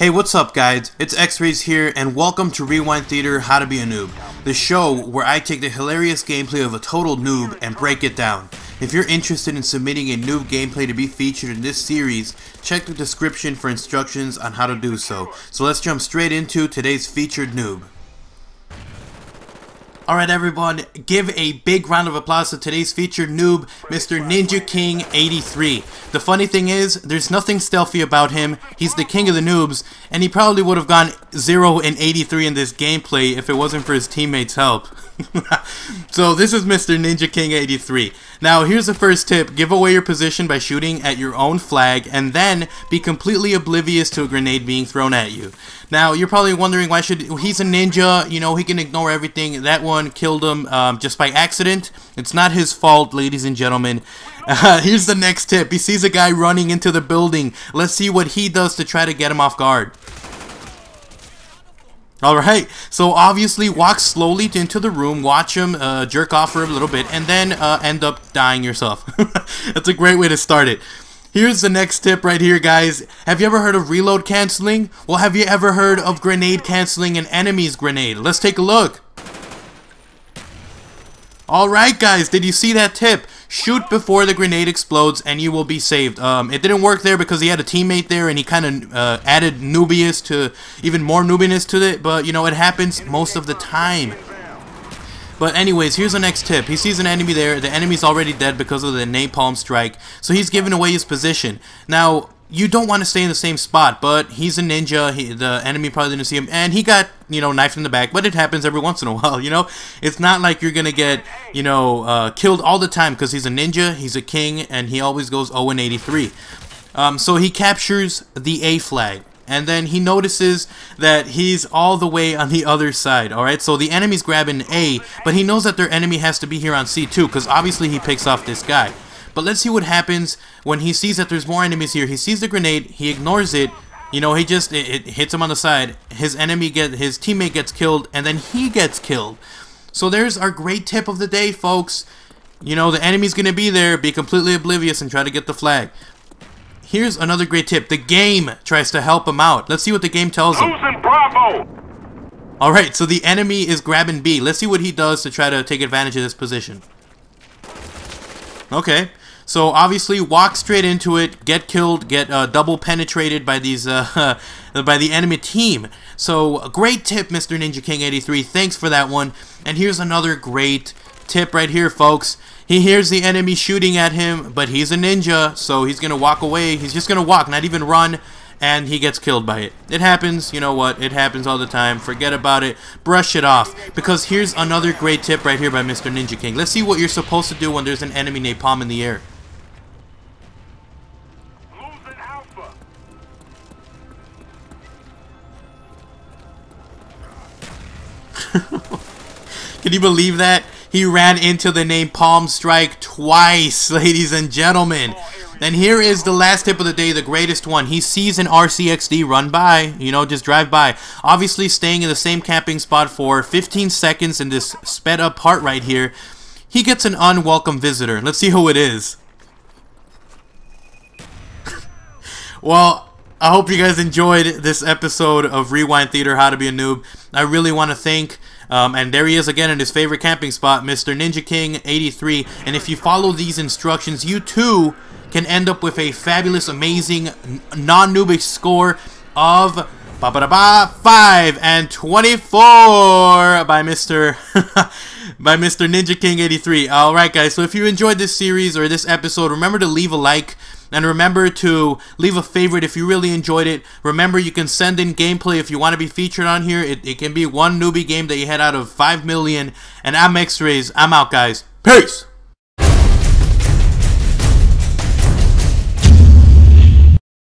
Hey, what's up guys? It's X-Rays here and welcome to Rewind Theater How to Be a Noob, the show where I take the hilarious gameplay of a total noob and break it down. If you're interested in submitting a noob gameplay to be featured in this series, check the description for instructions on how to do so. So let's jump straight into today's featured noob. Alright everyone, give a big round of applause to today's featured noob, Mr. Ninja King 83. The funny thing is, there's nothing stealthy about him, he's the king of the noobs, and he probably would have gone 0 and 83 in this gameplay if it wasn't for his teammates' help. So this is Mr. Ninja King 83. Now here's the first tip, give away your position by shooting at your own flag, and then be completely oblivious to a grenade being thrown at you. Now you're probably wondering why he's a ninja, you know, he can ignore everything. That one killed him just by accident. It's not his fault, ladies and gentlemen. Here's the next tip, he sees a guy running into the building. Let's see what he does to try to get him off guard. Alright, so obviously walk slowly into the room, watch him jerk off for a little bit, and then end up dying yourself. That's a great way to start it. Here's the next tip right here, guys. Have you ever heard of reload canceling? Well, have you ever heard of grenade canceling an enemy's grenade? Let's take a look. Alright guys, did you see that tip? Shoot before the grenade explodes and you will be saved. It didn't work there because he had a teammate there and he kind of added noobiness to, even more noobiness to it, but you know, it happens most of the time. But anyways, here's the next tip. He sees an enemy there, the enemy's already dead because of the napalm strike, so he's giving away his position. Now, you don't want to stay in the same spot, but he's a ninja, the enemy probably didn't see him, and he got, you know, knifed in the back, but it happens every once in a while, you know? It's not like you're gonna get, you know, killed all the time, because he's a ninja, he's a king, and he always goes 0 and 83. So he captures the A flag, and then he notices that he's all the way on the other side, alright? So the enemy's grabbing A, but he knows that their enemy has to be here on C too, because obviously he picks off this guy. But let's see what happens when he sees that there's more enemies here. He sees the grenade, he ignores it, you know, he just, it hits him on the side. His teammate gets killed, and then he gets killed. So there's our great tip of the day, folks. You know, the enemy's gonna be there, be completely oblivious and try to get the flag. Here's another great tip. The game tries to help him out. Let's see what the game tells him. Alright, so the enemy is grabbing B. Let's see what he does to try to take advantage of this position. Okay. So obviously walk straight into it, get killed, get double penetrated by these by the enemy team. So a great tip, Mr. Ninja King 83. Thanks for that one. And here's another great tip right here, folks. He hears the enemy shooting at him, but he's a ninja, so he's gonna walk away. He's just gonna walk, not even run, and he gets killed by it. It happens, you know what? It happens all the time. Forget about it. Brush it off. Because here's another great tip right here by Mr. Ninja King. Let's see what you're supposed to do when there's an enemy napalm in the air. Can you believe that? He ran into the napalm strike twice, ladies and gentlemen. And here is the last tip of the day, the greatest one. He sees an RCXD run by, you know, just drive by. Obviously staying in the same camping spot for 15 seconds in this sped up part right here. He gets an unwelcome visitor. Let's see who it is. Well, I hope you guys enjoyed this episode of Rewind Theater How to Be a Noob. I really want to thank, and there he is again in his favorite camping spot, Mr. Ninja King 83. And if you follow these instructions, you too can end up with a fabulous, amazing, non-noobic score of 5 and 24 by Mr. by Mr. Ninja King 83. Alright guys, so if you enjoyed this series or this episode, remember to leave a like. And remember to leave a favorite if you really enjoyed it. Remember, you can send in gameplay if you want to be featured on here. It can be one newbie game that you had out of 5 million. And I'm X-Rays. I'm out, guys. Peace!